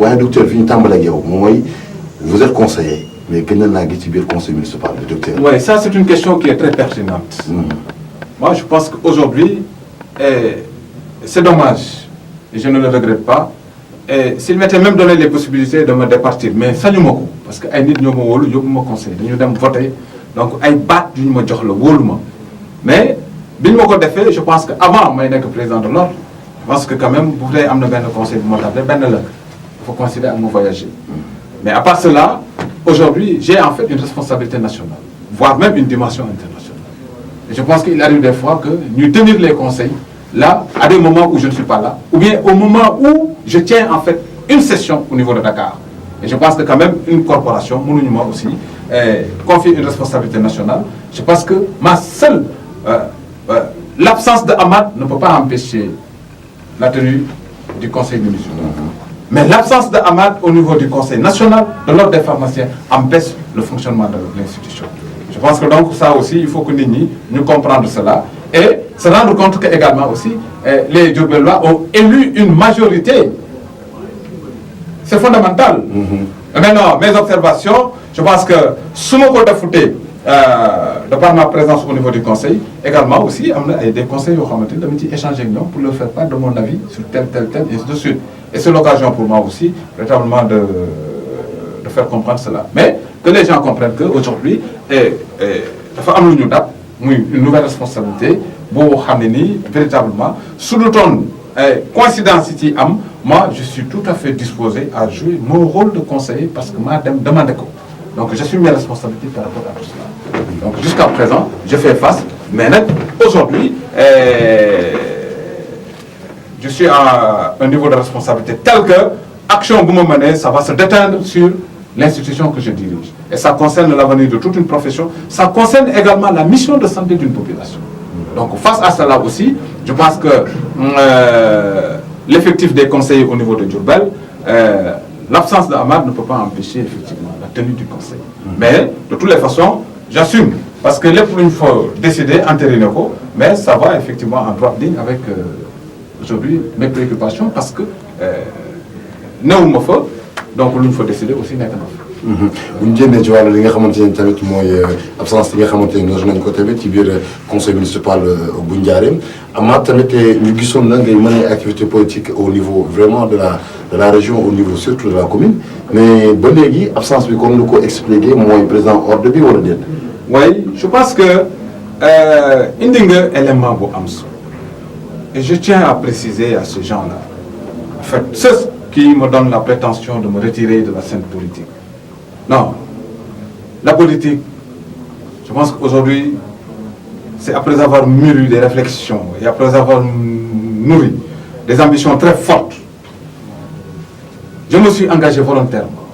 Ouais, docteur, vous êtes conseiller, mais quel est le conseil municipal, docteur? Oui, ça c'est une question qui est très pertinente. Moi, je pense qu'aujourd'hui, c'est dommage, et je ne le regrette pas. S'il m'était même donné les possibilités de me départir, mais ça nous manque, parce que les gens me conseillent, nous devons voter, donc ils battent, ils me disent le wolument. Mais, je pense qu'avant, je suis président de l'ordre, je pense que quand même, vous voulez amener un conseil de montagne, il faut considérer à me voyager. Mais à part cela, aujourd'hui, j'ai en fait une responsabilité nationale, voire même une dimension internationale. Et je pense qu'il arrive des fois que nous tenir les conseils, là, à des moments où je ne suis pas là, ou bien au moment où je tiens en fait une session au niveau de Dakar. Et je pense que quand même une corporation, mon aussi, confie une responsabilité nationale. Je pense que ma seule, l'absence de Ahmad ne peut pas empêcher la tenue du conseil municipal. Mais l'absence de Ahmad au niveau du conseil national de l'ordre des pharmaciens empêche le fonctionnement de l'institution. Je pense que donc ça aussi, il faut que nous comprenions cela et se rendre compte que également aussi les Diourbellois ont élu une majorité. C'est fondamental. Maintenant, mes observations, je pense que sous mon côté fouté, de par ma présence au niveau du conseil, également aussi, il y a des conseils qui échanger avec nous pour leur faire part de mon avis sur tel, et ainsi de suite. Et c'est l'occasion pour moi aussi, véritablement, de faire comprendre cela. Mais que les gens comprennent qu'aujourd'hui, il faut amener une nouvelle responsabilité, véritablement, sous le ton coïncidence ici, moi, je suis tout à fait disposé à jouer mon rôle de conseiller parce que moi, demande quoi. Donc, j'assume mes responsabilités par rapport à tout cela. Donc, jusqu'à présent, je fais face. Mais aujourd'hui, je suis à un niveau de responsabilité tel que l'action que vous me menez, ça va se déteindre sur l'institution que je dirige. Et ça concerne l'avenir de toute une profession. Ça concerne également la mission de santé d'une population. Donc, face à cela aussi, je pense que l'effectif des conseillers au niveau de Diourbel, l'absence d'Ahmad ne peut pas empêcher effectivement la tenue du conseil. Mais de toutes les façons, j'assume. Parce que il faut décider, entériner, mais ça va effectivement en droite ligne avec aujourd'hui mes préoccupations parce que nous faut, donc il faut décider aussi maintenant. Vous me dites que vous avez l'absence de conseil municipal au Bundiarem. Ahmad, nous avons une activité politique au niveau vraiment de la région, au niveau surtout de la commune. Mais l'absence de comme nous expliqué, moi, le président hors de bio. Oui, je pense que il y a un élément et je tiens à préciser à ces gens-là, en fait, ceux qui me donnent la prétention de me retirer de la scène politique. Non, la politique, je pense qu'aujourd'hui, c'est après avoir mûri des réflexions et après avoir nourri des ambitions très fortes, je me suis engagé volontairement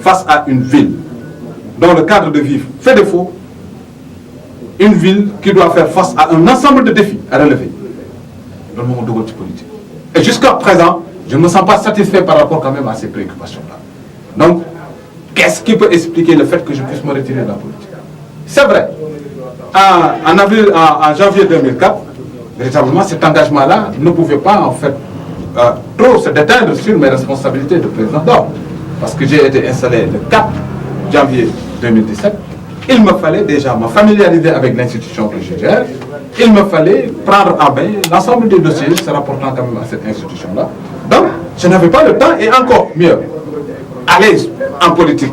face à une ville dont le cadre de vie fait défaut, une ville qui doit faire face à un ensemble de défis à relever dans le moment de votre politique. Et jusqu'à présent, je ne me sens pas satisfait par rapport quand même à ces préoccupations-là. Donc, qu'est-ce qui peut expliquer le fait que je puisse me retirer de la politique? C'est vrai, en janvier 2004, véritablement cet engagement-là ne pouvait pas en fait trop se déteindre sur mes responsabilités de président d'ordre. Parce que j'ai été installé le 4 janvier 2017, il me fallait déjà me familiariser avec l'institution que je gère, il me fallait prendre en main l'ensemble des dossiers se rapportant quand même à cette institution-là. Donc, je n'avais pas le temps et encore mieux, aller en politique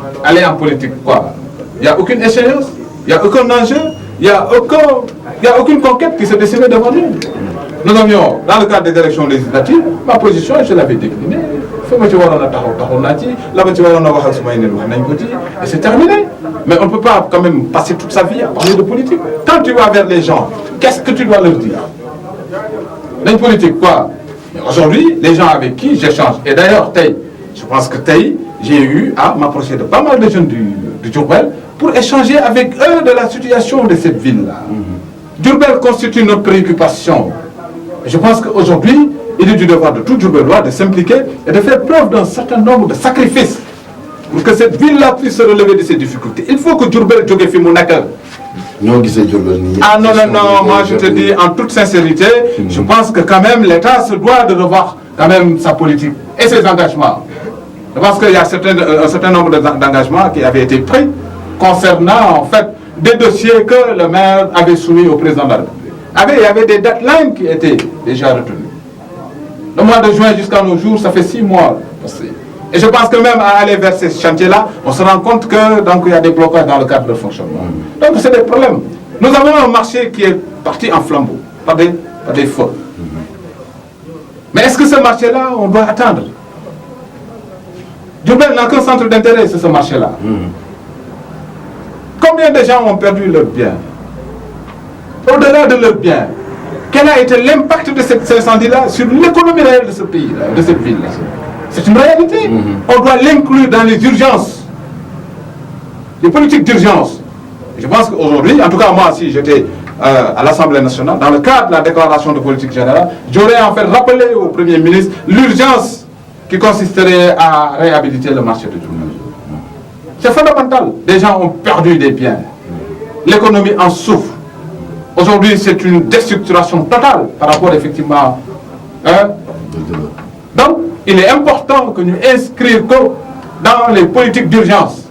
quoi? Il n'y a aucune échéance, il n'y a aucun enjeu, il n'y a aucune conquête qui se dessinait devant nous. Nous avions, dans le cadre des élections législatives, ma position, je l'avais déclinée. Et c'est terminé. Mais on ne peut pas quand même passer toute sa vie à parler de politique. Quand tu vas vers les gens, qu'est-ce que tu dois leur dire? La politique, quoi? Aujourd'hui, les gens avec qui j'échange, et d'ailleurs, je pense que j'ai eu à m'approcher de pas mal de jeunes du Diourbel pour échanger avec eux de la situation de cette ville-là. Diourbel constitue notre préoccupation. Et je pense qu'aujourd'hui, il est du devoir de tout Diourbellois de s'impliquer et de faire preuve d'un certain nombre de sacrifices pour que cette ville-là puisse se relever de ses difficultés. Il faut que Diourbel joue fi mon accueil. Ah non, moi je te dis en toute sincérité, je pense que quand même l'État se doit de revoir quand même sa politique et ses engagements. Je pense qu'il y a un certain nombre d'engagements qui avaient été pris concernant en fait des dossiers que le maire avait soumis au président de la République. Il y avait des deadlines qui étaient déjà retenues. Le mois de juin jusqu'à nos jours, ça fait 6 mois. Et je pense que même à aller vers ces chantiers-là, on se rend compte que donc il y a des blocages dans le cadre de fonctionnement. Donc c'est des problèmes. Nous avons un marché qui est parti en flambeau, par des feux. Mais est-ce que ce marché-là, on doit attendre? Diourbel n'a qu'un centre d'intérêt, c'est ce marché-là. Combien de gens ont perdu leur bien? Au-delà de leur bien, quel a été l'impact de cet incendie-là sur l'économie réelle de ce pays-là, de cette ville-là? C'est une réalité. On doit l'inclure dans les urgences, les politiques d'urgence. Je pense qu'aujourd'hui, en tout cas moi, si j'étais à l'Assemblée nationale, dans le cadre de la déclaration de politique générale, j'aurais en fait rappelé au Premier ministre l'urgence qui consisterait à réhabiliter le marché de Diourbel. C'est fondamental. Des gens ont perdu des biens. L'économie en souffre. Aujourd'hui, c'est une déstructuration totale par rapport effectivement. Donc, il est important que nous inscrivions dans les politiques d'urgence.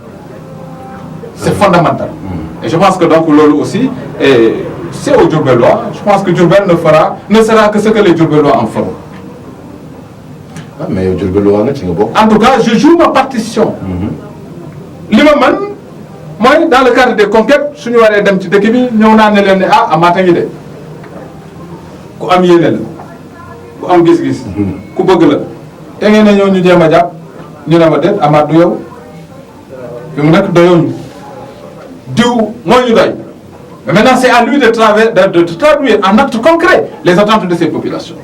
C'est fondamental. Et je pense que donc l'OLU aussi, c'est aux Diourbellois. Je pense que Diourbel ne sera que ce que les Diourbellois en feront. Ah, mais Diourbellois, en tout cas, je joue ma partition. L'imam, moi, dans le cadre des conquêtes, je suis allé dans le petit équipe, nous avons dit à matin, ku am yéene la ku am gis-gis ku bëgg la te ngeen ne ñoo ñu jéem a jàpp ñu ne ma déet amaat du yow fi mu nekk doyooñu diw moo ñu doy mais maintenant c'est à lui de traduire en actes concrets les attentes de ces populations.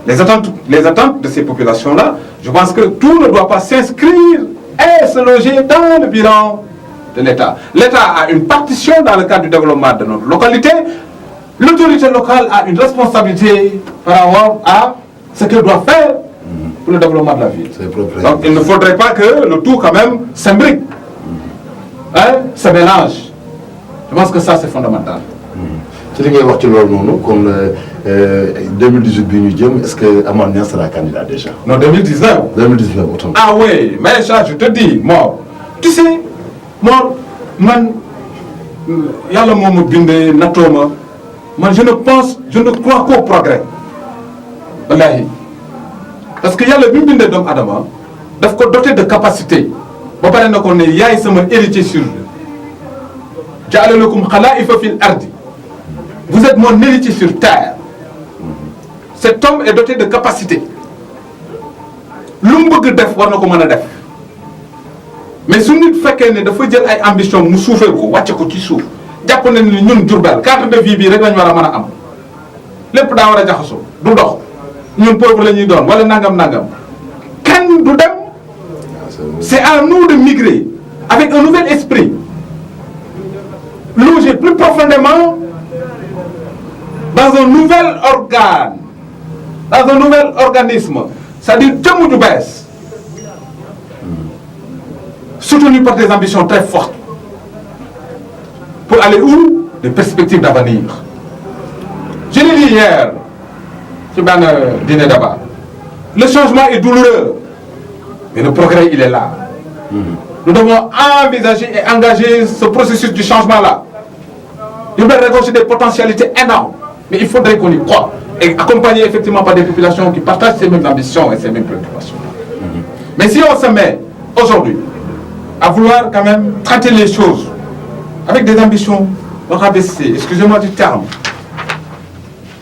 Les attentes de ces populations-là, je pense que tout ne doit pas s'inscrire et se loger dans le bilan de l'État. L'État a une partition dans le cadre du développement de notre localité. L'autorité locale a une responsabilité par rapport à ce qu'elle doit faire pour le développement de la ville. Donc il ne faudrait pas que le tout quand même s'imbrique, se mélange. Je pense que ça c'est fondamental. ci li ngay wax ci loolu noonu kon 2018 bi ñu jëm est-ce que Amath Niang sera candidat déjà? Non, 2019. 2019 autant. Ah oui, mais ça je te dis, Mor, tu sais, Mor, man, yàlla moo ma bindee nattoo ma, man je ne crois qu'au progrès. Wallahi. Parce que yàlla bi mu bindee doomu Adama daf ko doté de capacité ba pare na ko ne yaay sama héritier sur ja'ala lakum xalaa'ifa fil ardi. Vous êtes mon héritier sur terre. Cet homme est doté de capacité. Lu mu bëgg def war na ko mën a def. Mais su nit fekkee ne dafa jël ay ambition mu suufeel ko wàcce ko ci suuf jàpp na ni ñun Diourbel cadre de vie bii rek lañu war a mën a am lépp daa war a jaxasoo du dox ñun pauvre la ñuy doon wala nangam kenn du dem. C'est à nous de migrer avec un nouvel esprit, loger plus profondément dans un nouvel organe, dans un nouvel organisme, c'est-à-dire jëmm ju bees, soutenu par des ambitions très fortes, pour aller où? Des perspectives d'avenir. Je l'ai dit hier, sur le dîner d'abord, le changement est douloureux, mais le progrès il est là. Nous devons envisager et engager ce processus du changement-là. Il va regorger des potentialités énormes, mais il faudrait qu'on y croie, et accompagné effectivement par des populations qui partagent ces mêmes ambitions et ces mêmes préoccupations. Mais si on se met aujourd'hui à vouloir quand même traiter les choses avec des ambitions rabaissées, excusez-moi du terme,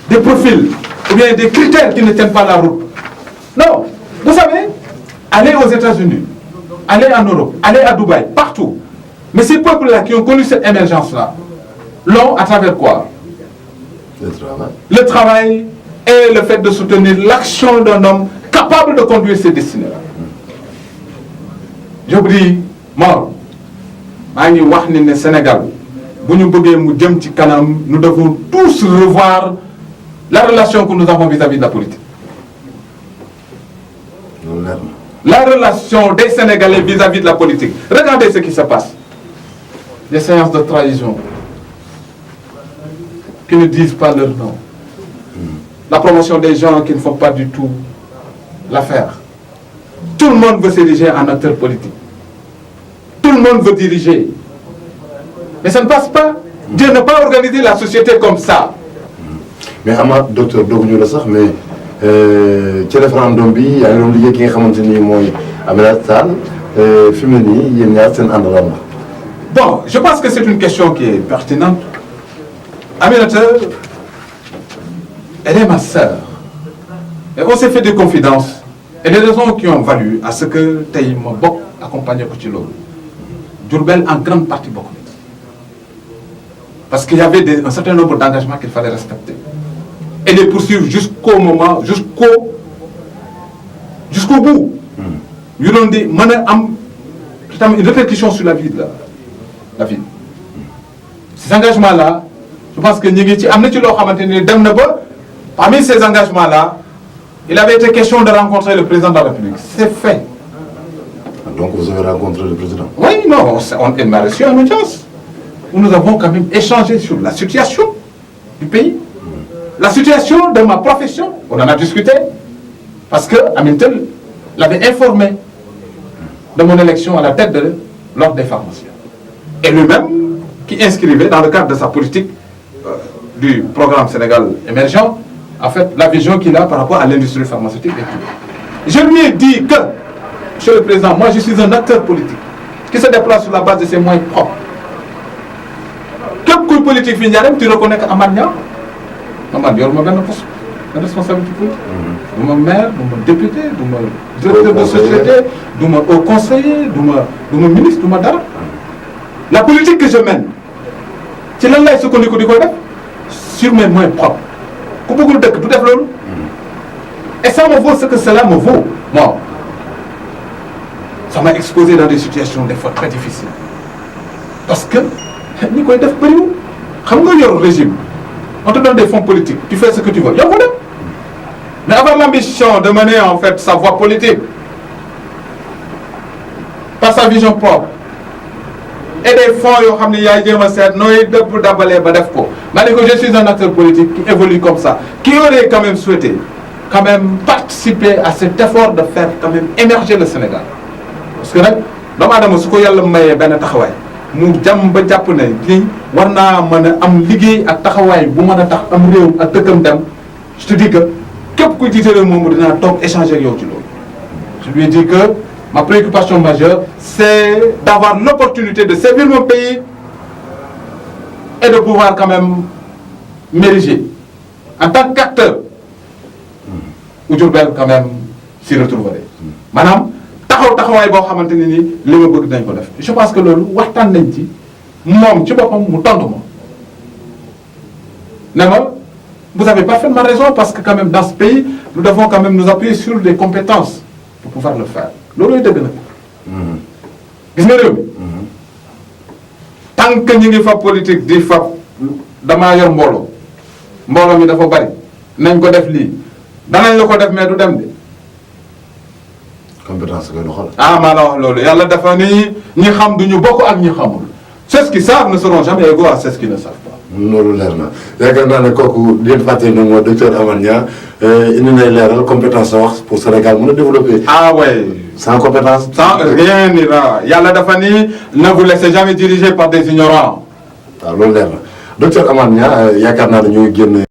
des profils ou bien des critères qui ne tiennent pas la route. Non, vous savez, allez aux États-Unis, allez en Europe, allez à Dubaï, partout. Mais ces peuples-là qui ont connu cette émergence-là, l'ont à travers quoi? Le travail et le fait de soutenir l'action d'un homme capable de conduire ces destinées-là. Je vous dis, Mor, maa ngi wax ni ne Sénégal bu ñu bëggee mu jëm ci kanam, nous devons tous revoir la relation que nous avons vis-à-vis de la politique. La relation des Sénégalais vis-à-vis de la politique. Regardez ce qui se passe. Des séances de trahison qui ne disent pas leur nom. La promotion des gens qui ne font pas du tout l'affaire. Tout le monde veut s'ériger en acteur politique. Tout le monde veut diriger. Mais ça ne passe pas. Dieu n'a pas organisé la société comme ça. mais Amath docteur dooguñu la sax mais ci référendum bi yaa ngi doon liggéey ki nga xamante ni mooy Aminata Tall fi mu ne nii yéen ñaar seen ànd lan la. Bon, je pense que c'est une question qui est pertinente. Aminata, elle est ma sœur. Et on s'est fait des confidences. Et les raisons qui ont valu à ce que tey ma bokk accompagné ko ci loolu. Diourbel en grande partie bokk na. Parce qu'il y avait un certain nombre d'engagements qu'il fallait respecter. Et les poursuivre jusqu'au moment, jusqu'au bout. Ñu doon di mën a am une répercussion sur la vie de la ville. Ces engagements-là, je pense que ñu ngi ci am na ci loo xamante ni dem na ba parmi ces engagements-là, il avait été question de rencontrer le président de la République. C'est fait. Donc vous avez rencontré le président. Oui, non, il m'a reçu en audience. Nous avons quand même échangé sur la situation du pays, la situation de ma profession. On en a discuté parce que Aminata l'avait informé de mon élection à la tête de l'ordre des pharmaciens. Et lui-même, qui inscrivait dans le cadre de sa politique du programme Sénégal émergent, en fait, la vision qu'il a par rapport à l'industrie pharmaceutique et tout. Je lui ai dit que, Monsieur le Président, moi je suis un acteur politique qui se déplace sur la base de ses moyens propres. Quel coup politique finira, tu reconnais qu'Amath Niang, Amath yor ma benn poste de responsabilité politique. Du ma maire, du ma député, du ma directeur de société, du ma haut conseiller, du ma ministre, du ma dara. La politique que je mène, ci lan lay sukkandiku di ko def sur mes moyens propres. Ku bëggul dëkk du def loolu. Et ça me vaut ce que cela me vaut. Moi, ça m'a exposé dans des situations des fois très difficiles. Parce que ñi koy def bëriwul. Xam nga yor régime, on te donne des fonds politiques, tu fais ce que tu veux. Yow ko def. Mais avoir l'ambition de mener en fait sa voie politique par sa vision propre et des fonds yoo xam ne yaay jéem a seet nooy dëpp dabalee ba def ko. Ma ne ko je suis un acteur politique qui évolue comme ça, qui aurait quand même souhaité quand même participer à cet effort de faire quand même émerger le Sénégal. Parce que nag doomu aadama su ko yàlla mayee benn taxawaay mu jàmm ba jàpp ne lii war naa mën a am liggéey ak taxawaay bu mën a tax am réew ak dëkkam dem. Je te dis que képp kuy jiite réew moomu dinaa toog échanger ak yow ci loolu. Je lui ai dit que ma préoccupation majeure c'est d'avoir l'opportunité de servir mon pays et de pouvoir quand même m'ériger en tant qu'acteur où Diourbel quand même s'y retrouverait. Maanaam taxawaay boo xamante ne ni li ma bëgg dañ ko def. Je pense que loolu waxtaan nañ ci moom ci boppam mu tontu ma ne ma vous avez parfaitement raison parce que quand même dans ce pays nous devons quand même nous appuyer sur des compétences pour pouvoir le faire. loolu dëgg na. gis nga réew mi tant que ñu ngi fa politique di fa damaa yor mbooloo mi dafa bari nañ ko def lii danañ la ko def mais du dem de. compétence ngay doxal. ah maa la wax loolu yàlla dafa ni ñi xam du ñu bokk ak ñi xamul. ceux qui savent ne seront jamais égaux à ceux qui ne savent pas. loolu leer na yaakaar naa ne kooku di leen fàttali ne mooy docteur Amath Niang indi nay leeral compétence sa wax pour Sénégal mën a développer. ah ouais. sans compétence. sans rien n'ira yàlla dafa ni ne vous laissez jamais diriger par des ignorants. waaw loolu leer na docteur Amath Niang yaakaar naa ne ñuy génn.